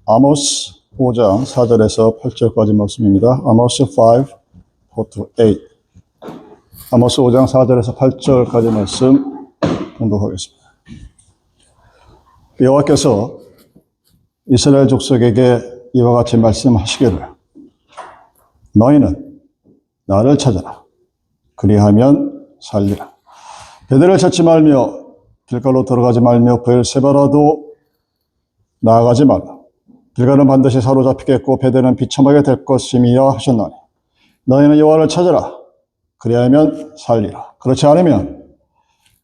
아모스 5장 4절에서 8절까지 말씀입니다. 아모스 5, 4-8. 아모스 5장 4절에서 8절까지 말씀 공독하겠습니다. 여호와께서 이스라엘 족속에게 이와 같이 말씀하시기를, 너희는 나를 찾아라. 그리하면 살리라. 베델을 찾지 말며 길갈로 들어가지 말며 브엘세바라도 나아가지 말라. 길갈은 반드시 사로잡히겠고 베델은 비참하게 될 것임이야 하셨나니, 너희는 여호와를 찾아라. 그리하면 살리라. 그렇지 않으면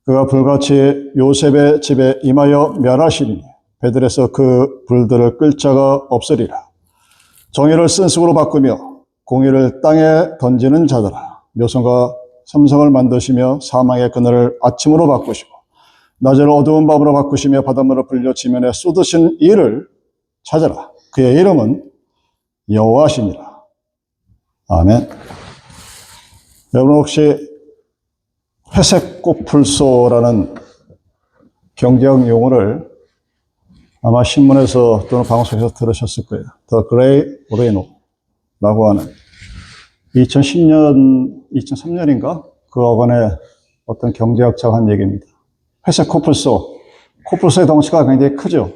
그가 불같이 요셉의 집에 임하여 멸하시리니 베델에서 그 불들을 끌 자가 없으리라. 정의를 쓴식으로 바꾸며 공의를 땅에 던지는 자들아, 묘성과 삼성을 만드시며 사망의 그늘을 아침으로 바꾸시고 낮을 어두운 밤으로 바꾸시며 바닷물을 불려 지면에 쏟으신 이를 찾아라. 그의 이름은 여호와시니라. 아멘. 여러분 혹시 회색꽃풀소라는 경제학 용어를 아마 신문에서 또는 방송에서 들으셨을 거예요. The Grey Rhino라고 하는 2003년인가? 그 어간의 어떤 경제학자가 한 얘기입니다. 회색 코뿔소. 코뿔소의 덩치가 굉장히 크죠.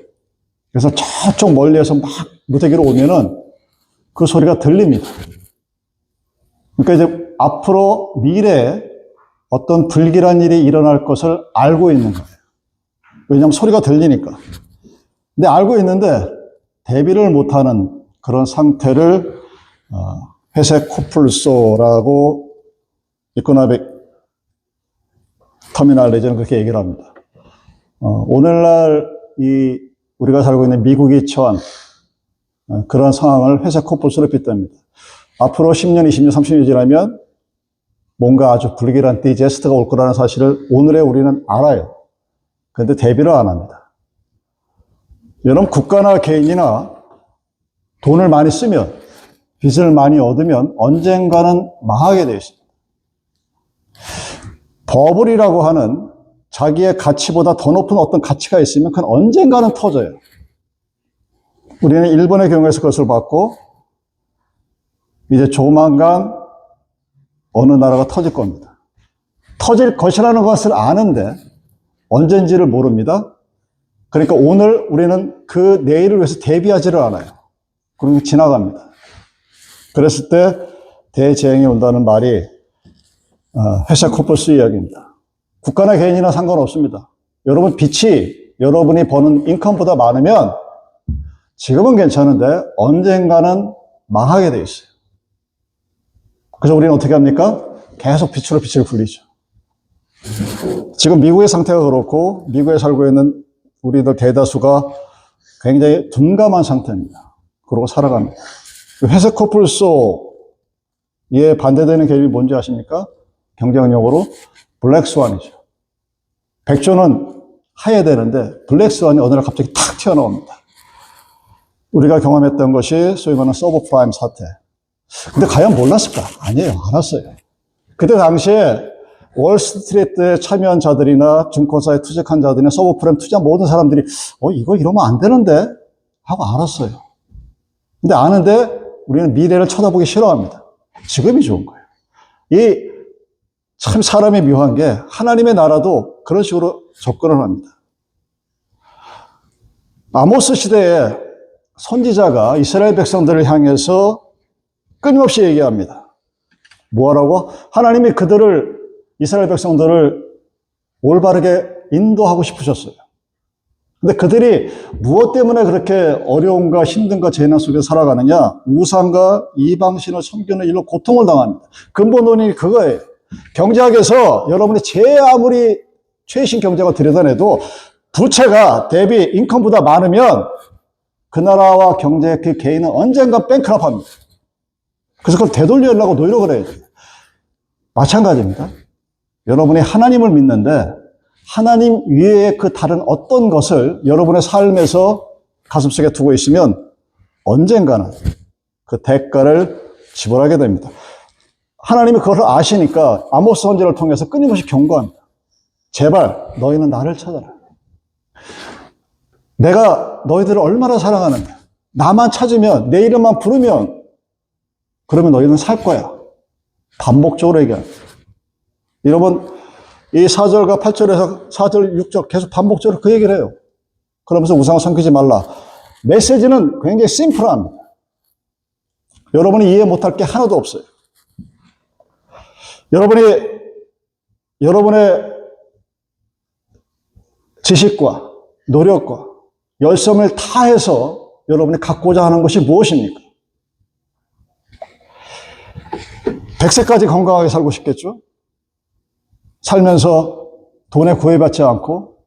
그래서 저쪽 멀리에서 막 무더기로 오면은 그 소리가 들립니다. 그러니까 이제 앞으로 미래에 어떤 불길한 일이 일어날 것을 알고 있는 거예요. 왜냐하면 소리가 들리니까. 근데 알고 있는데 대비를 못하는 그런 상태를 회색 코뿔소라고 이코노믹 터미널리지는 그렇게 얘기를 합니다. 오늘날 우리가 살고 있는 미국이 처한 그런 상황을 회색 코뿔소로 빗답니다. 앞으로 10년, 20년, 30년이 지나면 뭔가 아주 불길한 디제스트가 올 거라는 사실을 오늘에 우리는 알아요. 그런데 대비를 안 합니다. 여러분, 국가나 개인이나 돈을 많이 쓰면, 빚을 많이 얻으면 언젠가는 망하게 되어 있습니다. 버블이라고 하는 자기의 가치보다 더 높은 어떤 가치가 있으면 그건 언젠가는 터져요. 우리는 일본의 경우에서 그것을 봤고, 이제 조만간 어느 나라가 터질 겁니다. 터질 것이라는 것을 아는데 언젠지를 모릅니다. 그러니까 오늘 우리는 그 내일을 위해서 대비하지를 않아요. 그리고 지나갑니다. 그랬을 때 대재앙이 온다는 말이 회색 코뿔소 이야기입니다. 국가나 개인이나 상관없습니다. 여러분 빚이 여러분이 버는 인컴보다 많으면 지금은 괜찮은데 언젠가는 망하게 돼 있어요. 그래서 우리는 어떻게 합니까? 계속 빚으로 빚을 굴리죠. 지금 미국의 상태가 그렇고 미국에 살고 있는 우리들 대다수가 굉장히 둔감한 상태입니다. 그러고 살아갑니다. 회색 코뿔소에 반대되는 개념이 뭔지 아십니까? 경제학용어로 블랙스완이죠. 백조는 하얘야 되는데 블랙스완이 어느 날 갑자기 탁 튀어나옵니다. 우리가 경험했던 것이 소위 말하는 서브프라임 사태. 근데 과연 몰랐을까? 아니에요. 알았어요. 그때 당시에 월스트리트에 참여한 자들이나 증권사에 투자한 자들이나 서브프라임 투자한 모든 사람들이 이거 이러면 안 되는데 하고 알았어요. 근데 아는데 우리는 미래를 쳐다보기 싫어합니다. 지금이 좋은 거예요. 참 사람이 묘한 게 하나님의 나라도 그런 식으로 접근을 합니다. 아모스 시대에 선지자가 이스라엘 백성들을 향해서 끊임없이 얘기합니다. 뭐하라고? 하나님이 이스라엘 백성들을 올바르게 인도하고 싶으셨어요. 근데 그들이 무엇 때문에 그렇게 어려움과 힘든가 재난 속에 살아가느냐? 우상과 이방신을 섬기는 일로 고통을 당합니다. 근본 원인이 그거예요. 경제학에서 여러분이 아무리 최신 경제가 들여다내도 부채가 대비 인컴보다 많으면 그 나라와 경제 그 개인은 언젠가 뱅크럽합니다. 그래서 그걸 되돌리려고 노력을 해야 돼요. 마찬가지입니다. 여러분이 하나님을 믿는데 하나님 위에 그 다른 어떤 것을 여러분의 삶에서 가슴속에 두고 있으면 언젠가는 그 대가를 지불하게 됩니다. 하나님이 그걸 아시니까 아모스 선지자를 통해서 끊임없이 경고합니다. 제발 너희는 나를 찾아라. 내가 너희들을 얼마나 사랑하는가. 나만 찾으면, 내 이름만 부르면, 그러면 너희는 살 거야. 반복적으로 얘기합니다. 여러분, 이 4절과 8절에서 4절, 6절 계속 반복적으로 그 얘기를 해요. 그러면서 우상을 섬기지 말라. 메시지는 굉장히 심플합니다. 여러분이 이해 못할 게 하나도 없어요. 여러분의 지식과 노력과 열성을 다해서 여러분이 갖고자 하는 것이 무엇입니까? 100세까지 건강하게 살고 싶겠죠? 살면서 돈에 구애받지 않고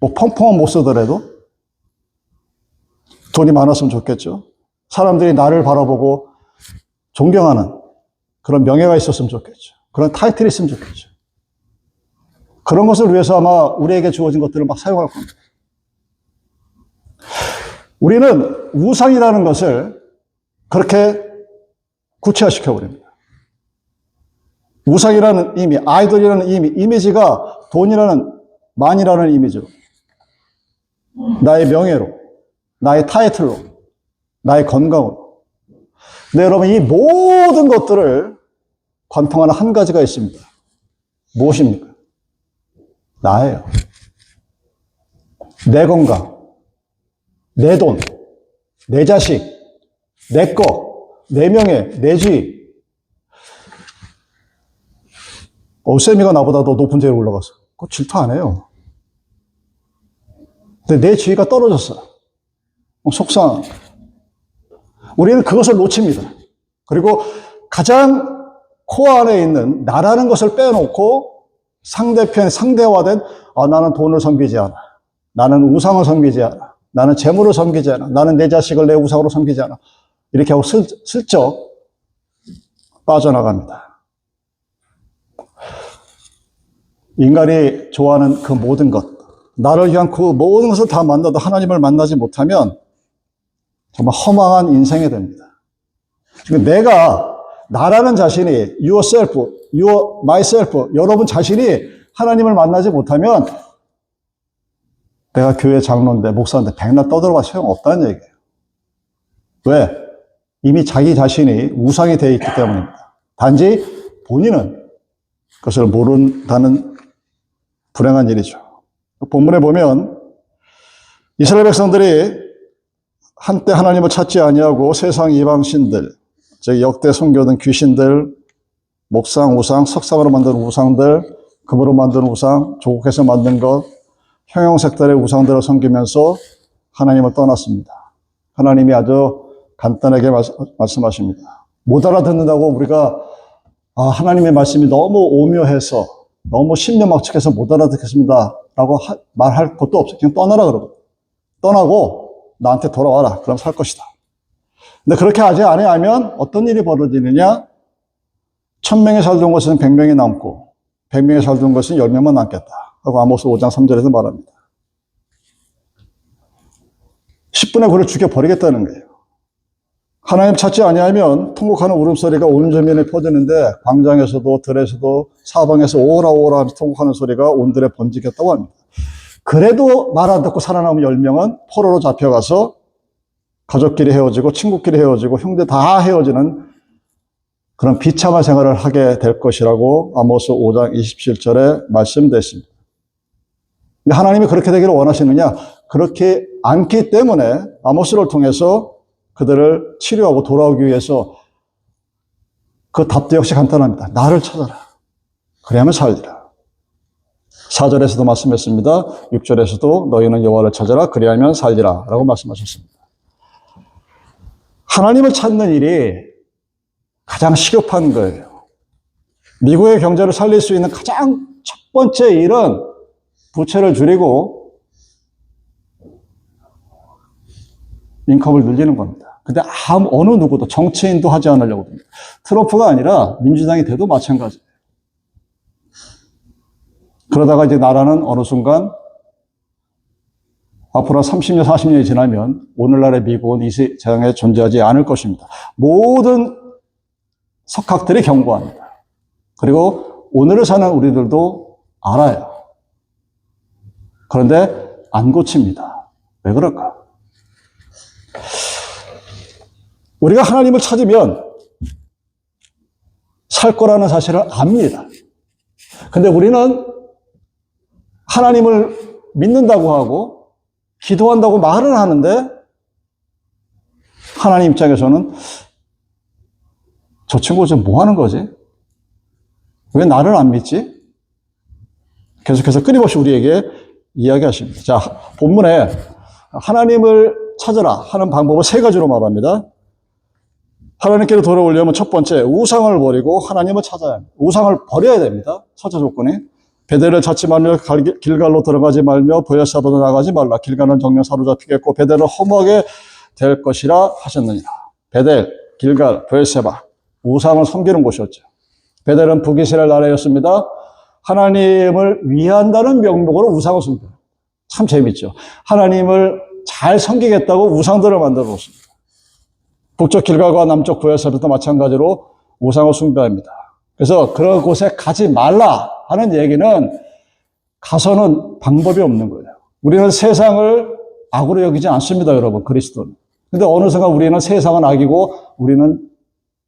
뭐 펑펑은 못 쓰더라도 돈이 많았으면 좋겠죠. 사람들이 나를 바라보고 존경하는 그런 명예가 있었으면 좋겠죠. 그런 타이틀이 있으면 좋겠죠. 그런 것을 위해서 아마 우리에게 주어진 것들을 막 사용할 겁니다. 우리는 우상이라는 것을 그렇게 구체화시켜 버립니다. 우상이라는 의미, 아이돌이라는 의미, 이미지가 돈이라는, 만이라는 이미지로, 나의 명예로, 나의 타이틀로, 나의 건강으로. 근데 여러분, 이 모든 것들을 관통하는 한 가지가 있습니다. 무엇입니까? 나예요. 내 건강, 내 돈, 내 자식, 내 거, 내 명예, 내 지위. 세미가 나보다 더 높은 자리에 올라갔어. 그거 질투 안 해요. 근데 내 지위가 떨어졌어. 속상한. 우리는 그것을 놓칩니다. 그리고 가장 코어 안에 있는 나라는 것을 빼놓고 상대화된 나는 돈을 섬기지 않아. 나는 우상을 섬기지 않아. 나는 재물을 섬기지 않아. 나는 내 자식을 내 우상으로 섬기지 않아. 이렇게 하고 슬쩍 빠져나갑니다. 인간이 좋아하는 그 모든 것, 나를 위한 그 모든 것을 다 만나도 하나님을 만나지 못하면 정말 허망한 인생이 됩니다. 내가, 나라는 자신이, yourself, myself, 여러분 자신이 하나님을 만나지 못하면 내가 교회 장로인데, 목사인데 백날 떠들어봐 소용없다는 얘기예요. 왜? 이미 자기 자신이 우상이 되어 있기 때문입니다. 단지 본인은 그것을 모른다는 불행한 일이죠. 본문에 보면 이스라엘 백성들이 한때 하나님을 찾지 아니하고 세상 이방신들, 즉 역대 선교든 귀신들, 목상, 우상, 석상으로 만든 우상들, 금으로 만든 우상, 조국에서 만든 것, 형형색달의 우상들을 섬기면서 하나님을 떠났습니다. 하나님이 아주 간단하게 말씀하십니다. 못 알아듣는다고 우리가 하나님의 말씀이 너무 오묘해서 너무 신묘막측해서 못 알아듣겠습니다 라고 말할 것도 없어요. 그냥 떠나라 그러고 떠나고 나한테 돌아와라. 그럼 살 것이다. 근데 그렇게 하지 아니하면 어떤 일이 벌어지느냐? 1000명이 살던 것은 100명이 남고 100명이 살던 것은 10명만 남겠다 하고 아모스 5장 3절에서 말합니다. 10분의 9를 죽여버리겠다는 거예요. 하나님 찾지 아니하면 통곡하는 울음소리가 온 저면에 퍼지는데 광장에서도 들에서도 사방에서 오라 오라 하면서 통곡하는 소리가 온들에 번지겠다고 합니다. 그래도 말 안 듣고 살아남은 10명은 포로로 잡혀가서 가족끼리 헤어지고 친구끼리 헤어지고 형제 다 헤어지는 그런 비참한 생활을 하게 될 것이라고 아모스 5장 27절에 말씀됐습니다. 근데 하나님이 그렇게 되기를 원하시느냐? 그렇게 않기 때문에 아모스를 통해서 그들을 치료하고 돌아오기 위해서 그 답도 역시 간단합니다. 나를 찾아라. 그래야만 살리라. 4절에서도 말씀했습니다. 6절에서도 너희는 여호와를 찾아라. 그래야만 살리라. 라고 말씀하셨습니다. 하나님을 찾는 일이 가장 시급한 거예요. 미국의 경제를 살릴 수 있는 가장 첫 번째 일은 부채를 줄이고 인컴을 늘리는 겁니다. 근데 어느 누구도 정치인도 하지 않으려고 합니다. 트럼프가 아니라 민주당이 돼도 마찬가지예요. 그러다가 이제 나라는 어느 순간 앞으로 30년, 40년이 지나면 오늘날의 미국은 이 세상에 존재하지 않을 것입니다. 모든 석학들이 경고합니다. 그리고 오늘을 사는 우리들도 알아요. 그런데 안 고칩니다. 왜 그럴까? 우리가 하나님을 찾으면 살 거라는 사실을 압니다. 근데 우리는 하나님을 믿는다고 하고 기도한다고 말을 하는데 하나님 입장에서는 저 친구 지금 뭐 하는 거지? 왜 나를 안 믿지? 계속해서 끊임없이 우리에게 이야기하십니다. 자, 본문에 하나님을 찾으라 하는 방법을 세 가지로 말합니다. 하나님께로 돌아오려면 첫 번째, 우상을 버리고 하나님을 찾아야 합니다. 우상을 버려야 됩니다. 첫째 조건이. 베델을 찾지 말며 길갈로 들어가지 말며 보헤르사바로 나가지 말라. 길갈은 정령 사로잡히겠고 베델은 허무하게 될 것이라 하셨느니라. 베델, 길갈, 보헤르사바, 우상을 섬기는 곳이었죠. 베델은 북이스라엘 나라였습니다. 하나님을 위한다는 명목으로 우상을 섬겨요. 참 재밌죠. 하나님을 잘 섬기겠다고 우상들을 만들어 놓습니다. 북쪽 길갈과 남쪽 보헤르사바도 마찬가지로 우상을 숭배합니다. 그래서 그런 곳에 가지 말라 하는 얘기는 가서는 방법이 없는 거예요. 우리는 세상을 악으로 여기지 않습니다, 여러분, 그리스도는. 근데 어느 순간 우리는 세상은 악이고 우리는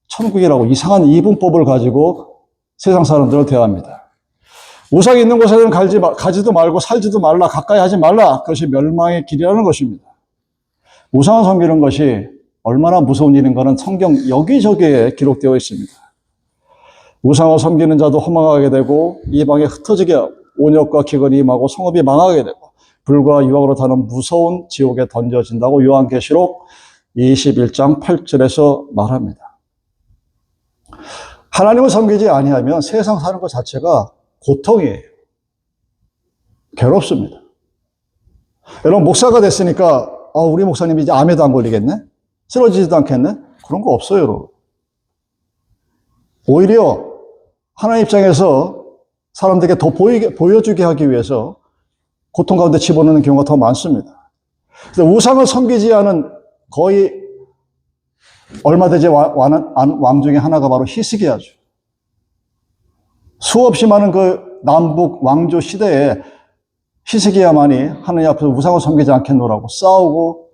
천국이라고 이상한 이분법을 가지고 세상 사람들을 대합니다. 우상이 있는 곳에는 가지도 말고 살지도 말라, 가까이 하지 말라. 그것이 멸망의 길이라는 것입니다. 우상을 섬기는 것이 얼마나 무서운 일인가는 성경 여기저기에 기록되어 있습니다. 우상을 섬기는 자도 허망하게 되고 이방에 흩어지게 온역과 기근이 임하고 성읍이 망하게 되고 불과 유황으로 타는 무서운 지옥에 던져진다고 요한계시록 21장 8절에서 말합니다. 하나님을 섬기지 아니하면 세상 사는 것 자체가 고통이에요. 괴롭습니다. 여러분, 목사가 됐으니까 우리 목사님이 이제 암에도 안 걸리겠네? 쓰러지지도 않겠네? 그런 거 없어요, 여러분. 오히려 하나님 입장에서 사람들에게 더 보여주게 하기 위해서 고통 가운데 집어넣는 경우가 더 많습니다. 그래서 우상을 섬기지 않은 거의 얼마 되지 왕 중에 하나가 바로 히스기야죠. 수없이 많은 그 남북 왕조 시대에 히스기야만이 하나님 앞에서 우상을 섬기지 않겠노라고 싸우고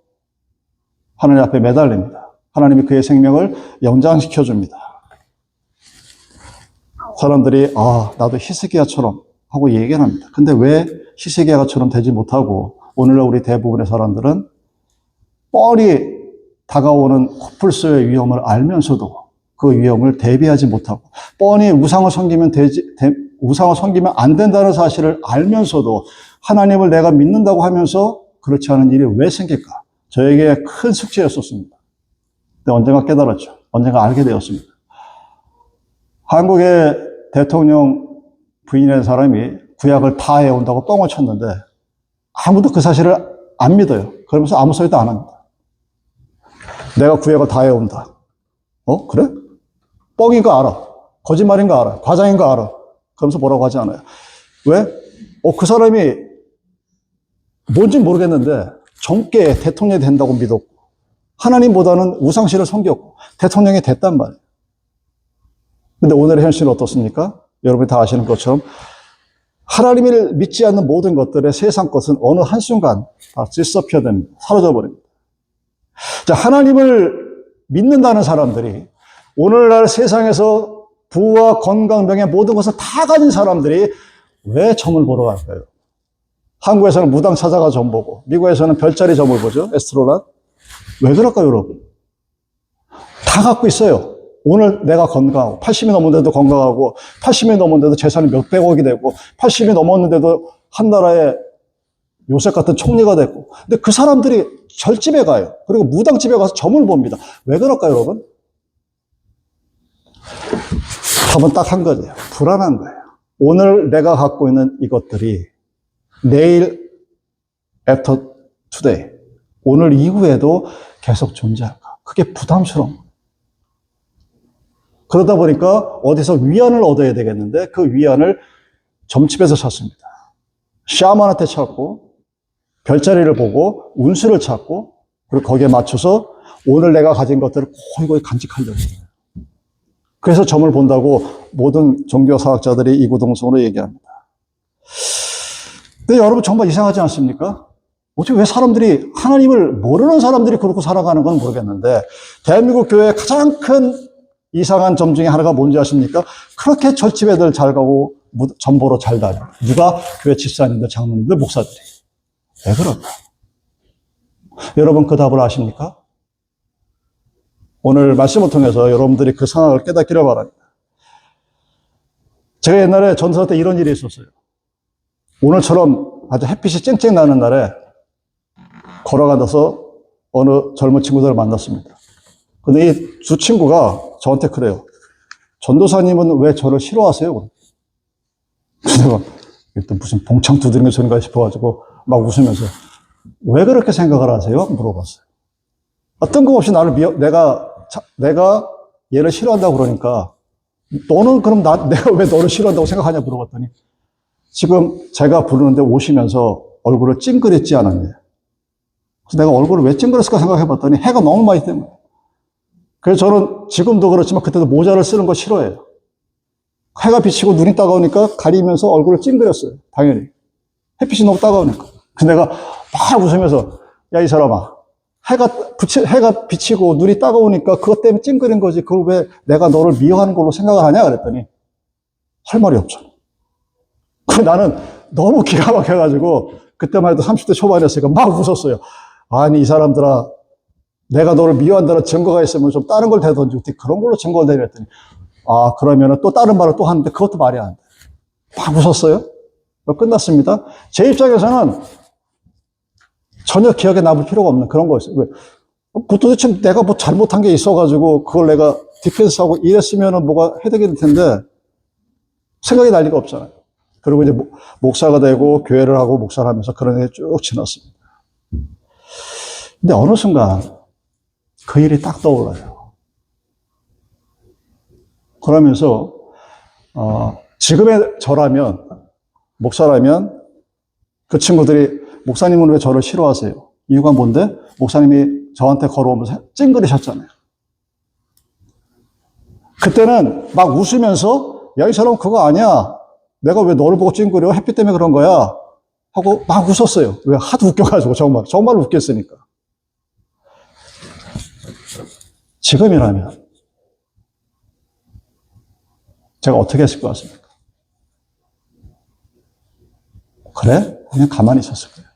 하나님 앞에 매달립니다. 하나님이 그의 생명을 연장시켜 줍니다. 사람들이 나도 히스기야처럼 하고 얘기를 합니다. 근데 왜 히스기야처럼 되지 못하고 오늘날 우리 대부분의 사람들은 뻔히 다가오는 코뿔소의 위험을 알면서도 그 위험을 대비하지 못하고 뻔히 우상을 섬기면 안 된다는 사실을 알면서도 하나님을 내가 믿는다고 하면서 그렇지 않은 일이 왜 생길까? 저에게 큰 숙제였었습니다. 근데 언젠가 깨달았죠. 언젠가 알게 되었습니다. 한국의 대통령 부인이라는 사람이 구약을 다 해온다고 뻥을 쳤는데 아무도 그 사실을 안 믿어요. 그러면서 아무 소리도 안 합니다. 내가 구약을 다 해온다. 그래? 뻥인 거 알아. 거짓말인 거 알아. 과장인 거 알아. 그러면서 뭐라고 하지 않아요. 왜? 그 사람이 뭔지 모르겠는데 젊게 대통령이 된다고 믿었고 하나님보다는 우상신을 섬겼고 대통령이 됐단 말이에요. 근데 오늘의 현실은 어떻습니까? 여러분이 다 아시는 것처럼 하나님을 믿지 않는 모든 것들의 세상 것은 어느 한순간 다 찌꺼펴됩니다. 사라져 버립니다. 자, 하나님을 믿는다는 사람들이 오늘날 세상에서 부와 건강, 명예 모든 것을 다 가진 사람들이 왜 점을 보러 갈까요? 한국에서는 무당 찾아가 점 보고 미국에서는 별자리 점을 보죠. 에스트로라. 왜 그럴까요, 여러분? 다 갖고 있어요. 오늘 내가 건강하고 80이 넘었는데도 건강하고 80이 넘었는데도 재산이 몇백억이 되고 80이 넘었는데도 한 나라의 요셉 같은 총리가 됐고 근데 그 사람들이 절집에 가요. 그리고 무당집에 가서 점을 봅니다. 왜 그럴까요, 여러분? 답은 딱 한 가지예요. 불안한 거예요. 오늘 내가 갖고 있는 이것들이 내일 after today 오늘 이후에도 계속 존재할까? 그게 부담스러운 거예요. 그러다 보니까 어디서 위안을 얻어야 되겠는데 그 위안을 점집에서 찾습니다. 샤먼한테 찾고 별자리를 보고 운수를 찾고 그리고 거기에 맞춰서 오늘 내가 가진 것들을 고이고이 간직하려고 해요. 그래서 점을 본다고 모든 종교사학자들이 이구동성으로 얘기합니다. 근데 여러분 정말 이상하지 않습니까? 어떻게 왜 사람들이, 하나님을 모르는 사람들이 그렇게 살아가는 건 모르겠는데, 대한민국 교회의 가장 큰 이상한 점 중에 하나가 뭔지 아십니까? 그렇게 절집 애들 잘 가고, 전보로 잘 다녀. 누가? 교회 집사님들, 장로님들, 목사들이. 왜 그럴까? 여러분 그 답을 아십니까? 오늘 말씀을 통해서 여러분들이 그 상황을 깨닫기를 바랍니다. 제가 옛날에 전서 때 이런 일이 있었어요. 오늘처럼 아주 햇빛이 쨍쨍 나는 날에 걸어가서 어느 젊은 친구들을 만났습니다. 근데 이 두 친구가 저한테 그래요. 전도사님은 왜 저를 싫어하세요? 내가 또 무슨 봉창 두드리는 소리인가 싶어가지고 막 웃으면서 왜 그렇게 생각을 하세요? 물어봤어요. 뜬금없이 내가 얘를 싫어한다고 그러니까 너는 그럼 내가 왜 너를 싫어한다고 생각하냐 물어봤더니 지금 제가 부르는데 오시면서 얼굴을 찡그렸지 않았냐. 그래서 내가 얼굴을 왜 찡그렸을까 생각해봤더니 해가 너무 많이 때문에. 그래서 저는 지금도 그렇지만 그때도 모자를 쓰는 거 싫어해요. 해가 비치고 눈이 따가우니까 가리면서 얼굴을 찡그렸어요. 당연히. 햇빛이 너무 따가우니까. 그래서 내가 막 웃으면서 야, 이 사람아. 해가 비치고 눈이 따가우니까 그것 때문에 찡그린 거지. 그걸 왜 내가 너를 미워하는 걸로 생각을 하냐? 그랬더니 할 말이 없죠. 나는 너무 기가 막혀가지고 그때만 해도 30대 초반이었으니까 막 웃었어요. 아니, 이 사람들아. 내가 너를 미워한다는 증거가 있으면 좀 다른 걸 대던지고 그런 걸로 증거를 내렸더니 그러면은 또 다른 말을 또 하는데 그것도 말이 안 돼. 막 웃었어요. 끝났습니다. 제 입장에서는 전혀 기억에 남을 필요가 없는 그런 거였어요. 왜? 도대체 내가 뭐 잘못한 게 있어가지고 그걸 내가 디펜스하고 이랬으면은 뭐가 해결이 될 텐데 생각이 날 리가 없잖아요. 그리고 이제 목사가 되고 교회를 하고 목사를 하면서 그런 게 쭉 지났습니다. 근데 어느 순간 그 일이 딱 떠올라요. 그러면서 지금의 저라면, 목사라면 그 친구들이 목사님은 왜 저를 싫어하세요? 이유가 뭔데? 목사님이 저한테 걸어오면서 찡그리셨잖아요. 그때는 막 웃으면서 야, 이 사람은 그거 아니야. 내가 왜 너를 보고 찡그려? 햇빛 때문에 그런 거야. 하고 막 웃었어요. 왜? 하도 웃겨가지고 정말 웃겼으니까. 지금이라면 제가 어떻게 했을 것 같습니까? 그래? 그냥 가만히 있었을 거예요.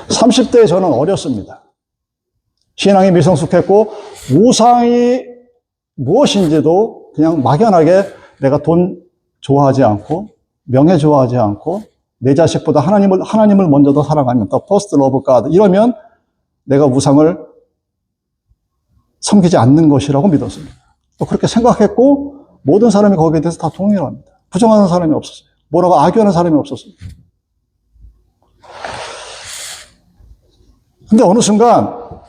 30대에 저는 어렸습니다. 신앙이 미성숙했고 우상이 무엇인지도 그냥 막연하게 내가 돈 좋아하지 않고 명예 좋아하지 않고 내 자식보다 하나님을 먼저 더 사랑하면 더 first love God 이러면 내가 우상을 섬기지 않는 것이라고 믿었습니다. 또 그렇게 생각했고 모든 사람이 거기에 대해서 다 동의합니다. 부정하는 사람이 없었어요. 뭐라고 악유하는 사람이 없었어요. 근데 어느 순간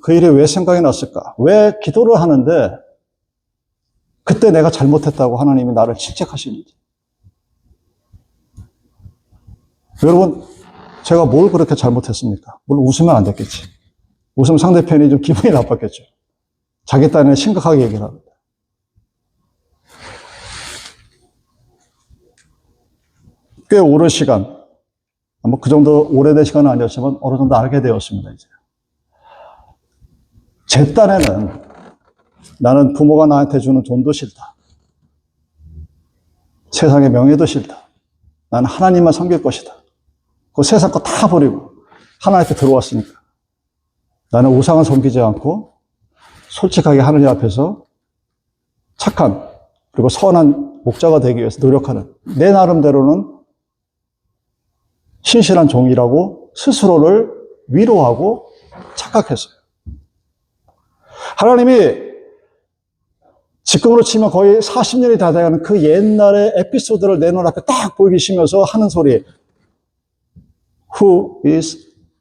그 일이 왜 생각이 났을까? 왜 기도를 하는데 그때 내가 잘못했다고 하나님이 나를 질책하시는지. 여러분, 제가 뭘 그렇게 잘못했습니까? 물론 웃으면 안 됐겠지. 웃으면 상대편이 좀 기분이 나빴겠죠. 자기 딴에는 심각하게 얘기를 합니다. 꽤 오랜 시간, 뭐 그 정도 오래된 시간은 아니었지만 어느 정도 알게 되었습니다, 이제. 제 딴에는 나는 부모가 나한테 주는 돈도 싫다. 세상의 명예도 싫다. 나는 하나님만 섬길 것이다. 그 세상 거 다 버리고 하나님께 들어왔으니까. 나는 우상을 섬기지 않고 솔직하게 하느님 앞에서 착한 그리고 선한 목자가 되기 위해서 노력하는 내 나름대로는 신실한 종이라고 스스로를 위로하고 착각했어요. 하나님이 지금으로 치면 거의 40년이 다 돼가는 그 옛날의 에피소드를 내 눈앞에 딱 보이시면서 하는 소리. Who is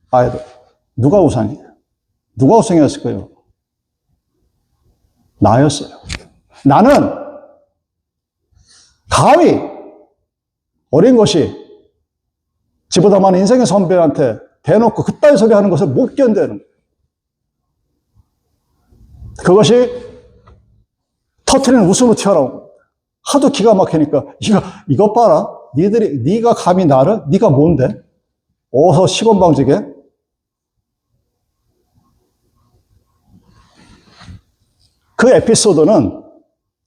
idol? 누가 우상이에요? 누가 우상이었을까요? 나였어요. 나는 감히 어린 것이 지보다 많은 인생의 선배한테 대놓고 그따위 소리 하는 것을 못 견디는 거예요. 그것이 터트리는 웃음으로 튀어나온 겁니다. 하도 기가 막히니까 이것 봐라. 네가 감히 나를? 네가 뭔데? 어서 시건방지게. 그 에피소드는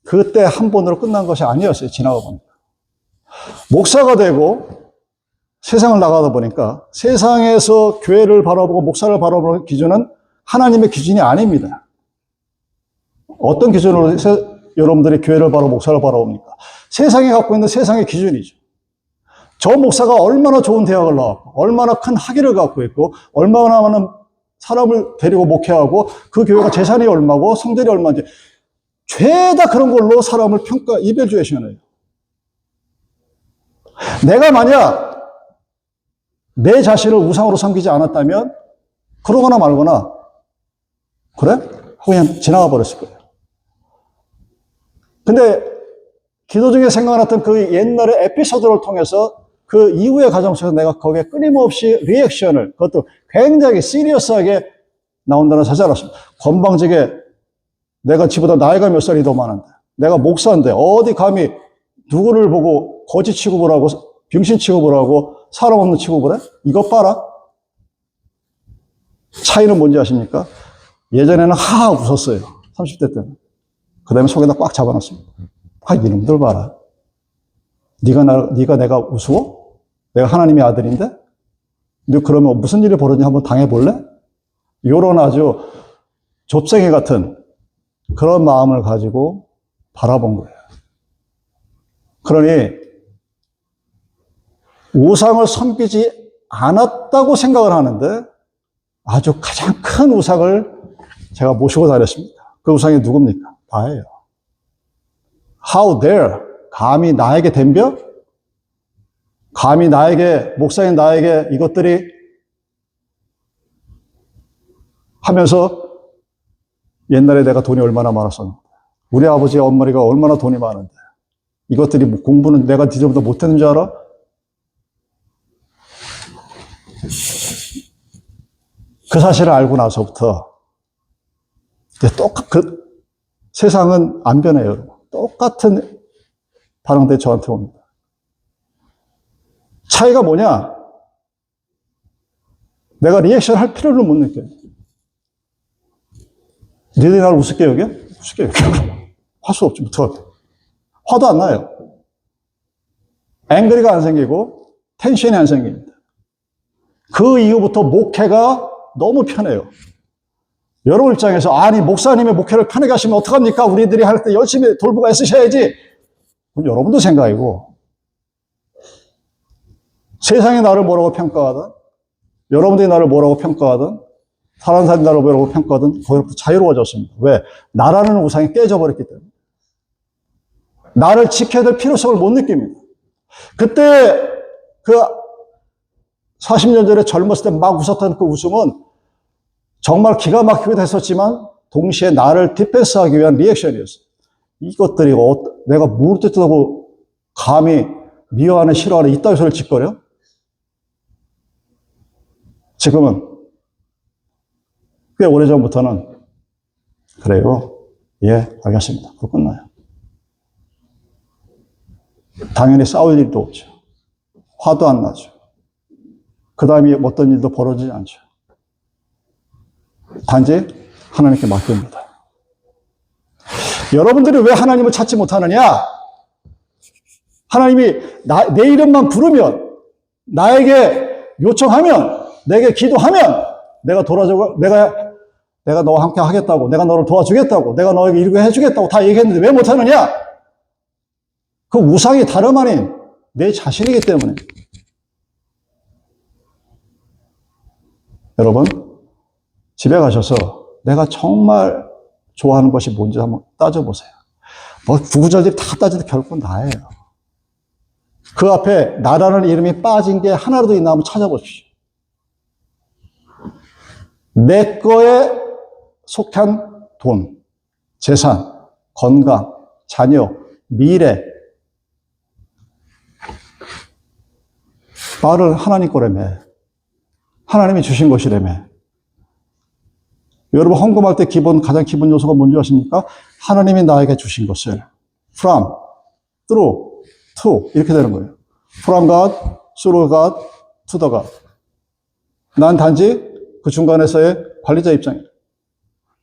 그때 한 번으로 끝난 것이 아니었어요. 지나가 보니까. 목사가 되고 세상을 나가다 보니까 세상에서 교회를 바라보고 목사를 바라보는 기준은 하나님의 기준이 아닙니다. 어떤 기준으로 여러분들이 교회를 바라보고 목사를 바라봅니까? 세상이 갖고 있는 세상의 기준이죠. 저 목사가 얼마나 좋은 대학을 나왔고, 얼마나 큰 학위를 갖고 있고, 얼마나 많은 사람을 데리고 목회하고, 그 교회가 재산이 얼마고, 성전이 얼마인지, 죄다 그런 걸로 사람을 이별주의시하네요. 내가 만약 내 자신을 우상으로 섬기지 않았다면, 그러거나 말거나, 그래? 하고 그냥 지나가 버렸을 거예요. 근데, 기도 중에 생각났던 그 옛날의 에피소드를 통해서 그 이후의 과정 속에서 내가 거기에 끊임없이 리액션을, 그것도 굉장히 시리어스하게 나온다는 사실 알았습니다. 건방지게 내가 지보다 나이가 몇 살이 더 많은데, 내가 목사인데, 어디 감히 누구를 보고 거지 취급을 하고, 병신 취급을 하고, 사람 없는 취급을 해? 이것 봐라. 차이는 뭔지 아십니까? 예전에는 하하 웃었어요. 30대 때는. 그 다음에 속에다 꽉 잡아놨습니다. 아, 이놈들 봐라. 네가 내가 우스워? 내가 하나님의 아들인데? 너 그러면 무슨 일이 벌어지냐 한번 당해볼래? 요런 아주 좁생이 같은 그런 마음을 가지고 바라본 거예요. 그러니 우상을 섬기지 않았다고 생각을 하는데 아주 가장 큰 우상을 제가 모시고 다녔습니다. 그 우상이 누굽니까? 나예요. How dare? 감히 나에게 덤벼? 감히 나에게, 목사인 나에게 이것들이 하면서 옛날에 내가 돈이 얼마나 많았었는데, 우리 아버지 엄마가 얼마나 돈이 많은데, 이것들이 뭐 공부는 내가 니들보다 못했는 줄 알아? 그 사실을 알고 나서부터, 세상은 안 변해요. 똑같은 반응들이 저한테 옵니다. 차이가 뭐냐? 내가 리액션 할 필요를 못 느껴요. 니들이 나를 우습게 여겨? 우습게 여겨. 할 수 없지. 어떡해. 화도 안 나요. 앵그리가 안 생기고 텐션이 안 생깁니다. 그 이후부터 목회가 너무 편해요. 여러분 입장에서 아니 목사님의 목회를 편하게 하시면 어떡합니까? 우리들이 할 때 열심히 돌보고 애쓰셔야지. 그건 여러분도 생각이고 세상이 나를 뭐라고 평가하든 여러분들이 나를 뭐라고 평가하든 다른 사람이 나를 뭐라고 평가하든 거기로부터 자유로워졌습니다. 왜? 나라는 우상이 깨져버렸기 때문에. 나를 지켜야 될 필요성을 못 느낍니다. 그때 그 40년 전에 젊었을 때 막 웃었던 그 웃음은 정말 기가 막히게 했었지만 동시에 나를 디펜스하기 위한 리액션이었어요. 이것들이 내가 무릎 뜯다고 감히 미워하는 싫어하는 이따위 소리를 짓거려? 지금은 꽤 오래전부터는 그래요. 예, 알겠습니다. 그거 끝나요. 당연히 싸울 일도 없죠. 화도 안 나죠. 그 다음에 어떤 일도 벌어지지 않죠. 단지 하나님께 맡깁니다. 여러분들이 왜 하나님을 찾지 못하느냐? 하나님이 내 이름만 부르면, 나에게 요청하면, 내게 기도하면, 내가 너와 함께 하겠다고, 내가 너를 도와주겠다고, 내가 너에게 이루게 해주겠다고 다 얘기했는데 왜 못하느냐? 그 우상이 다름 아닌 내 자신이기 때문에. 여러분, 집에 가셔서 내가 정말 좋아하는 것이 뭔지 한번 따져보세요. 뭐 구구절절 다 따져도 결국은 나예요. 그 앞에 나라는 이름이 빠진 게 하나라도 있나 한번 찾아보십시오. 내 거에 속한 돈, 재산, 건강, 자녀, 미래, 말을 하나님 거라며. 하나님이 주신 것이라며. 여러분 헌금할 때 가장 기본 요소가 뭔지 아십니까? 하나님이 나에게 주신 것을 from, through, to 이렇게 되는 거예요. From God, through God, to the God. 난 단지 그 중간에서의 관리자 입장이에요.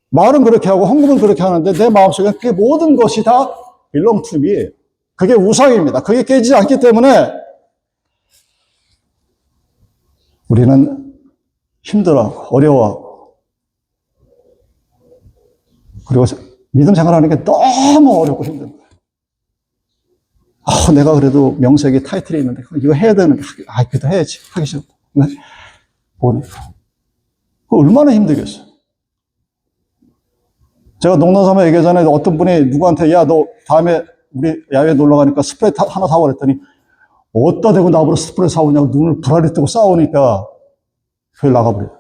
말은 그렇게 하고 헌금은 그렇게 하는데 내 마음속에 그 모든 것이 다 belong to me예요. 그게 우상입니다. 그게 깨지지 않기 때문에 우리는 힘들어하고 어려워하고 그리고 믿음 생활하는 게 너무 어렵고 힘든 거예요. 내가 그래도 명색이 타이틀이 있는데 이거 해야 되는데 그래도 해야지. 하기 싫다. 네? 보니까 얼마나 힘들겠어요. 제가 농담삼아 얘기하잖아요. 어떤 분이 누구한테 야 너 다음에 우리 야외 놀러 가니까 스프레이 하나 사와 그랬더니 어디다 대고 나보고 스프레이 사오냐고 눈을 부라리 뜨고 싸우니까 교회 나가버려요.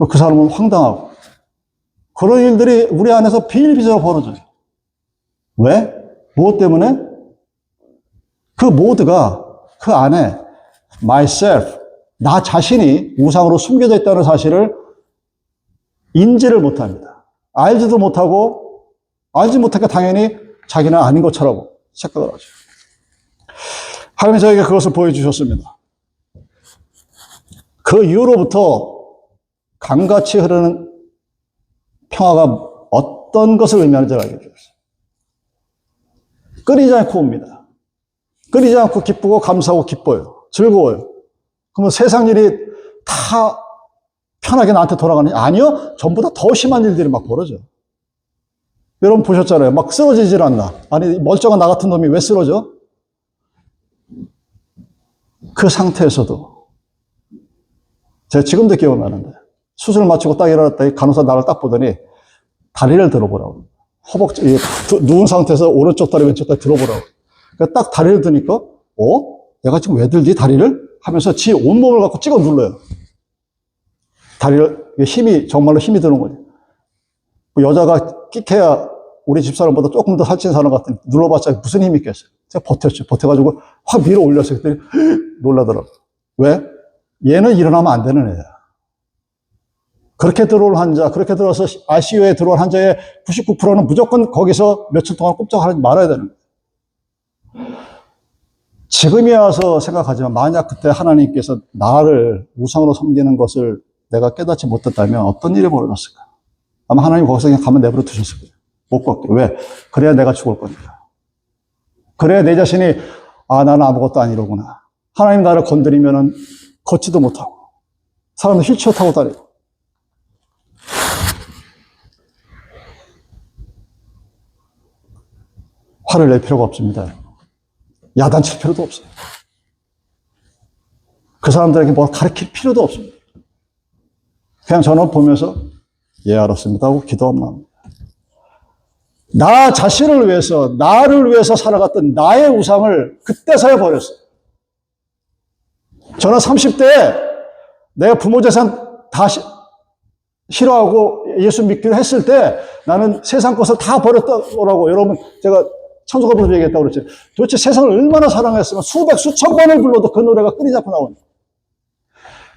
그 사람은 황당하고 그런 일들이 우리 안에서 비일비재로 벌어져요. 왜? 무엇 때문에? 그 모두가 그 안에 myself, 나 자신이 우상으로 숨겨져 있다는 사실을 인지를 못합니다. 알지도 못하고 알지 못하니까 당연히 자기는 아닌 것처럼 생각을 하죠. 하나님이 저에게 그것을 보여주셨습니다. 그 이후로부터 강같이 흐르는 평화가 어떤 것을 의미하는지를 알게 되었어요. 끊이지 않고 옵니다. 끊이지 않고 기쁘고 감사하고 기뻐요. 즐거워요. 그러면 세상 일이 다 편하게 나한테 돌아가느냐? 아니요. 전보다 더 심한 일들이 막 벌어져. 여러분 보셨잖아요. 막 쓰러지질 않나. 아니 멀쩡한 나 같은 놈이 왜 쓰러져? 그 상태에서도 제가 지금도 기억나는데 수술 마치고 딱 일어났더니 간호사 나를 딱 보더니 다리를 들어보라고. 허벅지 누운 상태에서 오른쪽 다리 왼쪽 다리 들어보라고. 그러니까 딱 다리를 드니까 내가 지금 왜 들지 다리를? 하면서 지 온몸을 갖고 찍어 눌러요. 다리를 정말로 힘이 드는 거지. 여자가 끽해야 우리 집사람보다 조금 더 살찐 사람 같은 눌러봤자 무슨 힘이 있겠어요. 제가 버텼죠. 버텨가지고 확 밀어 올렸어요. 그랬더니 놀라더라고요. 왜? 얘는 일어나면 안 되는 애야. 그렇게 들어올 환자, 그렇게 들어서 ICU에 들어올 환자의 99%는 무조건 거기서 며칠 동안 꼼짝하지 말아야 되는 거예요. 지금이야 와서 생각하지만 만약 그때 하나님께서 나를 우상으로 섬기는 것을 내가 깨닫지 못했다면 어떤 일이 벌어졌을까? 아마 하나님 거기서 그냥 가만 내버려 두셨을 거예요. 못 걷게. 왜? 그래야 내가 죽을 거니까. 그래야 내 자신이 나는 아무것도 아니로구나. 하나님 나를 건드리면은 걷지도 못하고 사람은 휠체어 타고 다니고 화를 낼 필요가 없습니다. 야단칠 필요도 없어요. 그 사람들에게 뭘 가르칠 필요도 없습니다. 그냥 저는 보면서 알았습니다 하고 기도하면 합니다. 나 자신을 위해서 나를 위해서 살아갔던 나의 우상을 그때서야 버렸어요. 저는 30대에 내가 부모 재산 다 싫어하고 예수 믿기로 했을 때 나는 세상 것을 다 버렸더라고. 여러분 제가 천수가부터 얘기했다고 그랬죠. 도대체 세상을 얼마나 사랑했으면 수백 수천 번을 불러도 그 노래가 끊이지 않고 나온다.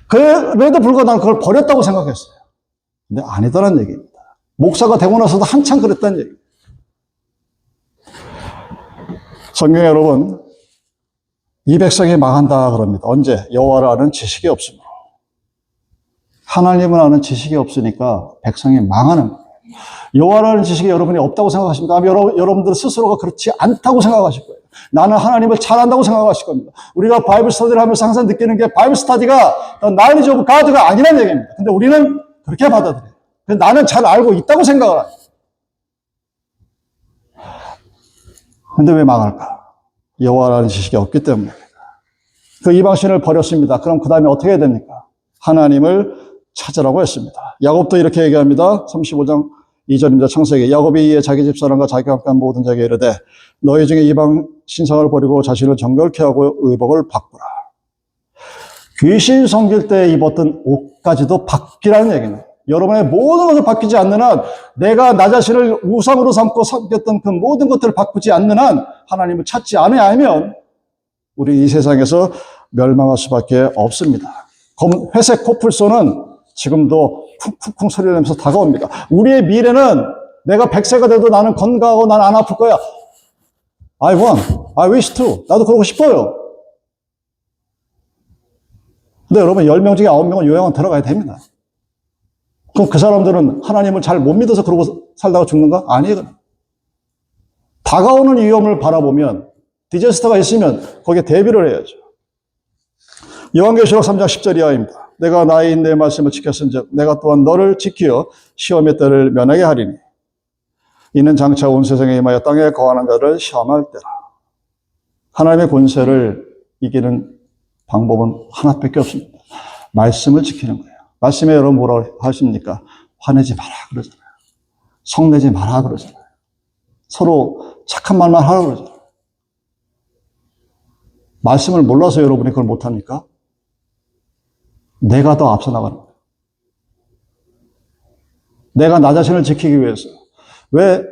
그래도 불구하고 나는 그걸 버렸다고 생각했어요. 근데 아니더란 얘기입니다. 목사가 되고 나서도 한참 그랬다는 얘기입니다. 성경에 여러분 이 백성이 망한다 그럽니다. 언제? 여호와를 아는 지식이 없으므로. 하나님을 아는 지식이 없으니까 백성이 망하는 거예요. 여호와를 아는 지식이 여러분이 없다고 생각하십니까? 여러분들 스스로가 그렇지 않다고 생각하실 거예요. 나는 하나님을 잘 안다고 생각하실 겁니다. 우리가 바이블 스터디를 하면서 항상 느끼는 게 바이블 스터디가 knowledge of God가 아니라는 얘기입니다. 근데 우리는 그렇게 받아들여요. 근데 나는 잘 알고 있다고 생각을 합니다. 근데 왜 망할까? 여호와라는 지식이 없기 때문입니다. 그 이방신을 버렸습니다. 그럼 그 다음에 어떻게 해야 됩니까? 하나님을 찾으라고 했습니다. 야곱도 이렇게 얘기합니다. 35장 2절입니다. 창세기. 야곱이 이에 자기 집사람과 자기가 함께한 모든 자에게 이르되 너희 중에 이방 신상을 버리고 자신을 정결케 하고 의복을 바꾸라. 귀신 섬길 때 입었던 옷까지도 바뀌라는 얘기는 여러분의 모든 것을 바뀌지 않는 한 내가 나 자신을 우상으로 삼고 섬겼던 그 모든 것들을 바꾸지 않는 한 하나님을 찾지 않아야 하면 우리 이 세상에서 멸망할 수밖에 없습니다. 회색 코뿔소는 지금도 쿵쿵쿵 소리를 내면서 다가옵니다. 우리의 미래는 내가 100세가 돼도 나는 건강하고 난 안 아플 거야. I want, I wish to. 나도 그러고 싶어요. 근데 여러분 10명 중에 9명은 요양원 들어가야 됩니다. 그럼 그 사람들은 하나님을 잘 못 믿어서 그러고 살다가 죽는가? 아니에요. 다가오는 위험을 바라보면 디자스터가 있으면 거기에 대비를 해야죠. 요한계시록 3장 10절 이하입니다. 내가 나의 인내의 말씀을 지켰은즉 내가 또한 너를 지키어 시험의 때를 면하게 하리니 이는 장차 온 세상에 임하여 땅에 거하는 자를 시험할 때라. 하나님의 권세를 이기는 방법은 하나밖에 없습니다. 말씀을 지키는 거예요. 말씀에 여러분 뭐라고 하십니까? 화내지 마라 그러잖아요. 성내지 마라 그러잖아요. 서로 착한 말만 하라 그러잖아요. 말씀을 몰라서 여러분이 그걸 못합니까? 내가 더 앞서 나가는 거예요. 내가 나 자신을 지키기 위해서. 왜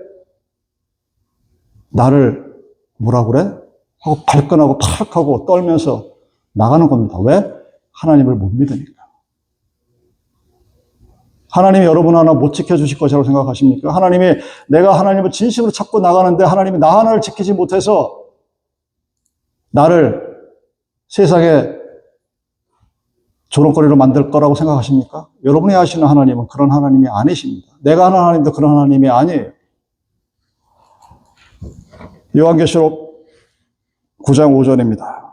나를 뭐라 그래? 하고 발끈하고 팍하고 떨면서 나가는 겁니다. 왜? 하나님을 못 믿으니까. 하나님이 여러분 하나 못 지켜주실 것이라고 생각하십니까? 하나님이 내가 하나님을 진심으로 찾고 나가는데 하나님이 나 하나를 지키지 못해서 나를 세상에 조롱거리로 만들 거라고 생각하십니까? 여러분이 아시는 하나님은 그런 하나님이 아니십니다. 내가 아는 하나님도 그런 하나님이 아니에요. 요한계시록 9장 5절입니다.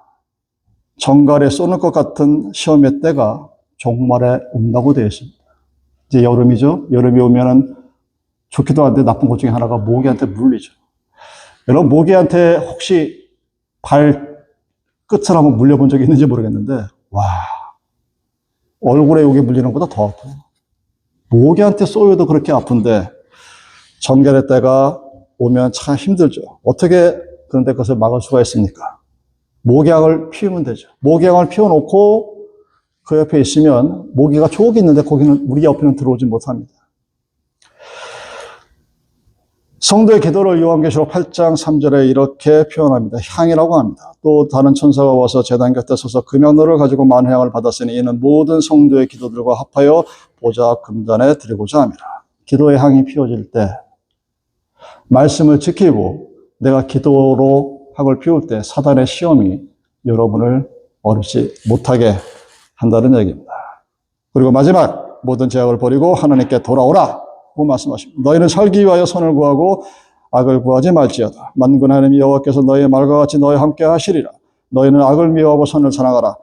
정갈에 쏘는 것 같은 시험의 때가 종말에 온다고 되어 있습니다. 이제 여름이죠. 여름이 오면은 좋기도 한데 나쁜 것 중에 하나가 모기한테 물리죠. 여러분 모기한테 혹시 발 끝을 한번 물려본 적이 있는지 모르겠는데 와 얼굴에 여기 물리는 것보다 더 아파요. 모기한테 쏘여도 그렇게 아픈데 정결의 때가 오면 참 힘들죠. 어떻게 그런데 그것을 막을 수가 있습니까? 모기약을 피우면 되죠. 모기약을 피워놓고 그 옆에 있으면 모기가 족이 있는데 거기는 우리 옆에는 들어오지 못합니다. 성도의 기도를 요한계시록 8장 3절에 이렇게 표현합니다. 향이라고 합니다. 또 다른 천사가 와서 제단 곁에 서서 금향로를 가지고 만향을 받았으니 이는 모든 성도의 기도들과 합하여 보좌 금단에 드리고자 합니다. 기도의 향이 피워질 때 말씀을 지키고 내가 기도로 향을 피울 때 사단의 시험이 여러분을 어렵지 못하게 한다는 얘기입니다. 그리고 마지막 모든 죄악을 버리고 하나님께 돌아오라 고 말씀하십니다. 너희는 살기 위하여 선을 구하고 악을 구하지 말지어다. 만군의 하나님 여호와께서 너희의 말과 같이 너희와 함께 하시리라. 너희는 악을 미워하고 선을 사랑하라.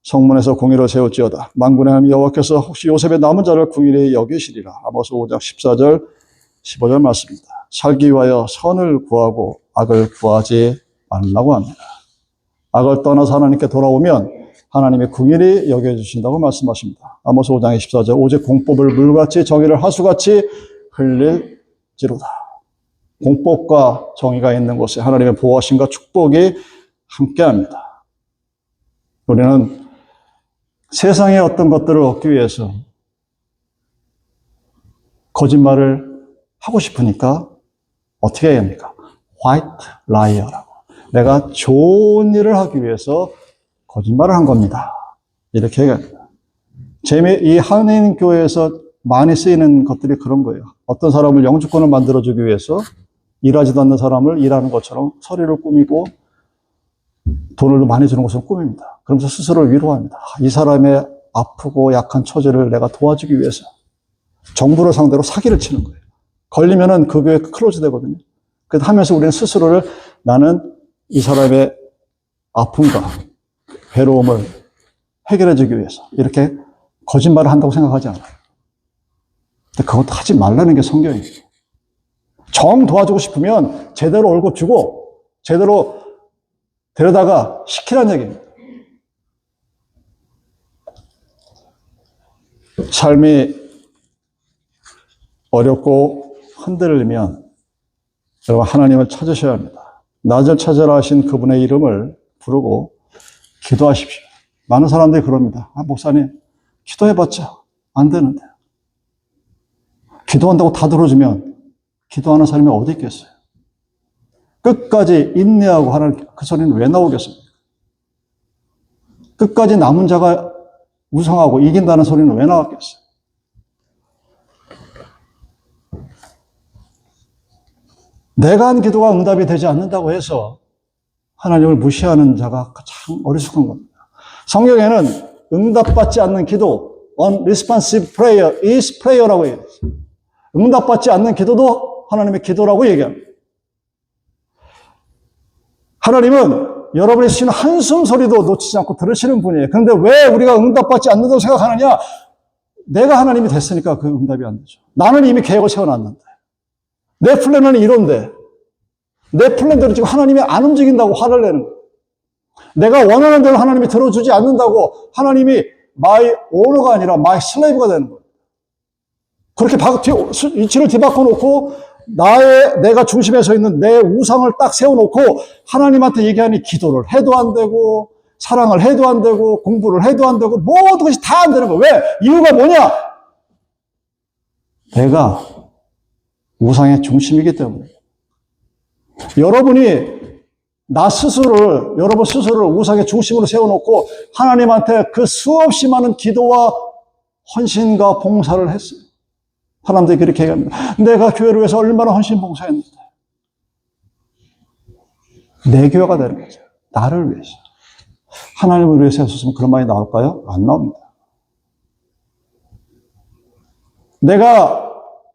성문에서 공의를 세울지어다. 만군의 하나님 여호와께서 혹시 요셉의 남은 자를 궁일히 여기시리라. 아모스 5장 14절 15절 말씀입니다. 살기 위하여 선을 구하고 악을 구하지 말라고 합니다. 악을 떠나서 하나님께 돌아오면 하나님의 궁일이 여겨주신다고 말씀하십니다. 아모스 5장 24절 오직 공법을 물같이 정의를 하수같이 흘릴지로다. 공법과 정의가 있는 곳에 하나님의 보호하심과 축복이 함께합니다. 우리는 세상의 어떤 것들을 얻기 위해서 거짓말을 하고 싶으니까 어떻게 해야 합니까? White liar라고. 내가 좋은 일을 하기 위해서 거짓말을 한 겁니다. 이렇게 얘기합니다. 이 한인교회에서 많이 쓰이는 것들이 그런 거예요. 어떤 사람을 영주권을 만들어주기 위해서 일하지도 않는 사람을 일하는 것처럼 서류를 꾸미고 돈을 많이 주는 것으로 꾸밉니다. 그러면서 스스로를 위로합니다. 이 사람의 아프고 약한 처지를 내가 도와주기 위해서 정부를 상대로 사기를 치는 거예요. 걸리면은 그 교회 클로즈 되거든요. 그래서 하면서 우리는 스스로를 나는 이 사람의 아픔과 괴로움을 해결해주기 위해서 이렇게 거짓말을 한다고 생각하지 않아요. 근데 그것도 하지 말라는 게 성경이에요. 정 도와주고 싶으면 제대로 월급 주고 제대로 데려다가 시키라는 얘기입니다. 삶이 어렵고 흔들리면 여러분 하나님을 찾으셔야 합니다. 나를 찾으라 하신 그분의 이름을 부르고 기도하십시오. 많은 사람들이 그럽니다. 목사님 기도해봤자 안 되는데. 기도한다고 다 들어주면 기도하는 사람이 어디 있겠어요? 끝까지 인내하고 하는 그 소리는 왜 나오겠습니까? 끝까지 남은 자가 우상하고 이긴다는 소리는 왜 나왔겠어요? 내가 한 기도가 응답이 되지 않는다고 해서 하나님을 무시하는 자가 참 어리숙한 겁니다. 성경에는 응답받지 않는 기도, unresponsive prayer is prayer라고 얘기해요. 응답받지 않는 기도도 하나님의 기도라고 얘기합니다. 하나님은 여러분이 쉬는 한숨 소리도 놓치지 않고 들으시는 분이에요. 그런데 왜 우리가 응답받지 않는다고 생각하느냐? 내가 하나님이 됐으니까 그 응답이 안 되죠. 나는 이미 계획을 세워놨는데. 내 플랜은 이런데. 내 플랜대로 지금 하나님이 안 움직인다고 화를 내는 거예요. 내가 원하는 대로 하나님이 들어주지 않는다고 하나님이 my owner가 아니라 my slave가 되는 거예요. 그렇게 위치를 뒤바꿔 놓고 내가 중심에 서 있는 내 우상을 딱 세워놓고 하나님한테 얘기하니 기도를 해도 안 되고 사랑을 해도 안 되고 공부를 해도 안 되고 모든 것이 다 안 되는 거예요. 왜? 이유가 뭐냐? 내가 우상의 중심이기 때문에. 여러분 스스로를 우상의 중심으로 세워놓고 하나님한테 그 수없이 많은 기도와 헌신과 봉사를 했어요. 사람들이 그렇게 얘기합니다. 내가 교회를 위해서 얼마나 헌신 봉사했는데. 내 교회가 되는 거죠. 나를 위해서. 하나님을 위해서 했었으면 그런 말이 나올까요? 안 나옵니다. 내가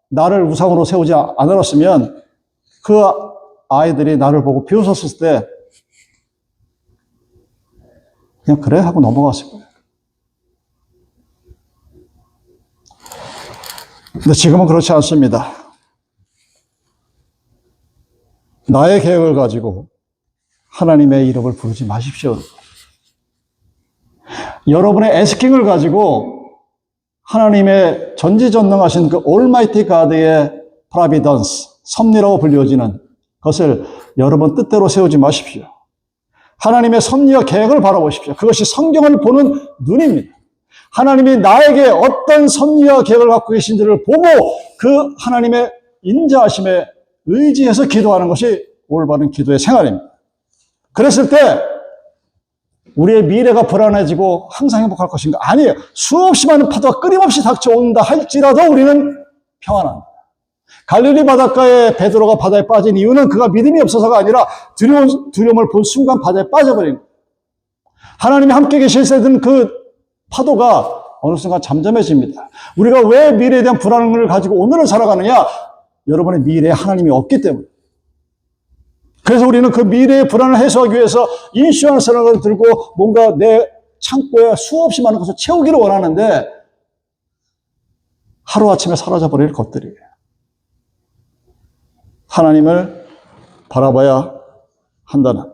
나를 우상으로 세우지 않았으면 그 아이들이 나를 보고 비웃었을 때 그냥 그래 하고 넘어갔을 거예요. 근데 지금은 그렇지 않습니다. 나의 계획을 가지고 하나님의 이름을 부르지 마십시오. 여러분의 애스킹을 가지고 하나님의 전지전능하신 그 올마이티 가드의 프라비던스, 섭리라고 불리워지는 것을 여러분 뜻대로 세우지 마십시오. 하나님의 섭리와 계획을 바라보십시오. 그것이 성경을 보는 눈입니다. 하나님이 나에게 어떤 섭리와 계획을 갖고 계신지를 보고 그 하나님의 인자하심에 의지해서 기도하는 것이 올바른 기도의 생활입니다. 그랬을 때 우리의 미래가 불안해지고 항상 행복할 것인가? 아니에요. 수없이 많은 파도가 끊임없이 닥쳐온다 할지라도 우리는 평안합니다. 갈릴리 바닷가에 베드로가 바다에 빠진 이유는 그가 믿음이 없어서가 아니라 두려움을 본 순간 바다에 빠져버린 거예요. 하나님이 함께 계실 때는 그 파도가 어느 순간 잠잠해집니다. 우리가 왜 미래에 대한 불안을 가지고 오늘을 살아가느냐? 여러분의 미래에 하나님이 없기 때문에. 그래서 우리는 그 미래의 불안을 해소하기 위해서 인슈런스를 들고 뭔가 내 창고에 수없이 많은 것을 채우기를 원하는데 하루아침에 사라져버릴 것들이에요. 하나님을 바라봐야 한다는,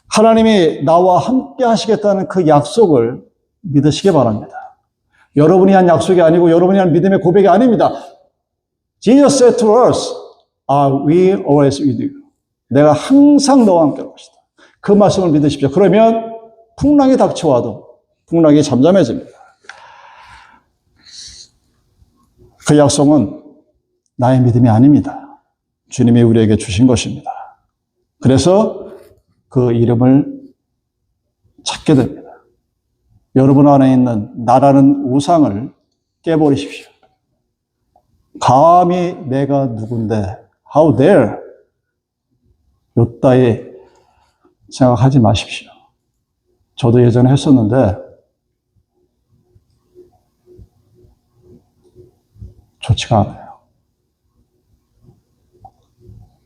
하나님이 나와 함께 하시겠다는 그 약속을 믿으시기 바랍니다. 여러분이 한 약속이 아니고 여러분이 한 믿음의 고백이 아닙니다. Jesus said to us, I will always with you. 내가 항상 너와 함께 할 것이다. 그 말씀을 믿으십시오. 그러면 풍랑이 닥쳐와도 풍랑이 잠잠해집니다. 그 약속은 나의 믿음이 아닙니다. 주님이 우리에게 주신 것입니다. 그래서 그 이름을 찾게 됩니다. 여러분 안에 있는 나라는 우상을 깨버리십시오. 감히 내가 누군데, how dare, 요따위 생각하지 마십시오. 저도 예전에 했었는데 좋지가 않아요.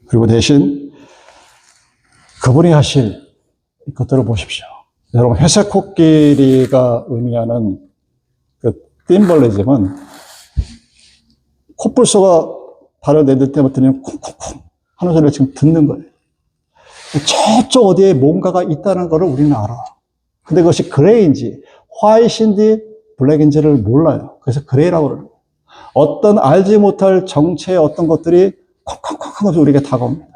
그리고 대신 그분이 하실 것들을 보십시오. 여러분, 회색 코끼리가 의미하는 그 띵벌리즘은 콧불소가 발을 내릴 때부터 쿵쿵쿵 하는 소리를 지금 듣는 거예요. 저쪽 어디에 뭔가가 있다는 것을 우리는 알아. 근데 그것이 그레이인지 화이트인지 블랙인지를 몰라요. 그래서 그레이라고 그래요. 어떤 알지 못할 정체의 어떤 것들이 쿵쿵쿵 하면서 우리에게 다가옵니다.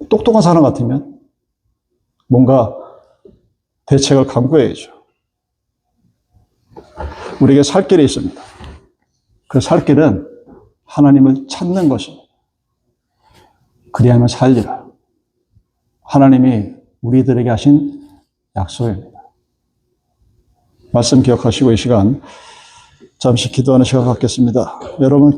똑똑한 사람 같으면 뭔가 대책을 강구해야죠. 우리에게 살 길이 있습니다. 그 살 길은 하나님을 찾는 것입니다. 그리하면 살리라. 하나님이 우리들에게 하신 약속입니다. 말씀 기억하시고 이 시간 잠시 기도하는 시간 갖겠습니다. 여러분